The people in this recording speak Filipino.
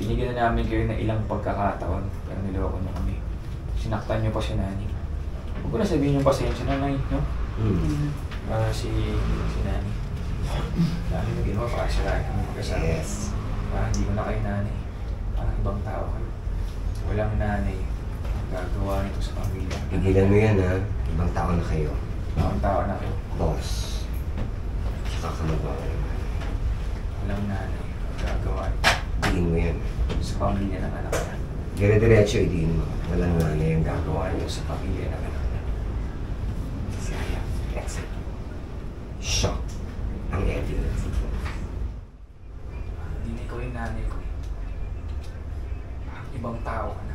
Binigyan na namin kayo ng ilang pagkakataon, pero niloko niyo kami. Sinaktan niyo pa si Nani. Huwag ko na sabihin yung pasensya na Nay, no? Si Nani. Dami na ginawa para sirahin kami magkasama. Yes. Parang hindi ko na kayo nanay. Parang ibang tao kayo. Walang nanay. Gagawa nito sa pamilya. Pigilan mo yan, ha? Ibang tao na kayo. Ibang tao na kayo. Boss. Saka ka magawa. Walang nanay. Gagawa nito Diin mo yan. sa pamilya ng anak niya. Dire-diretso, idiin mo. Walang nanay yung Gagawa gagawa. nito sa pamilya ng anak niya. Saya. Exit. Shock. Ang evidence. Hindi na ikaw yung nanay ko. Ibang tao ka na.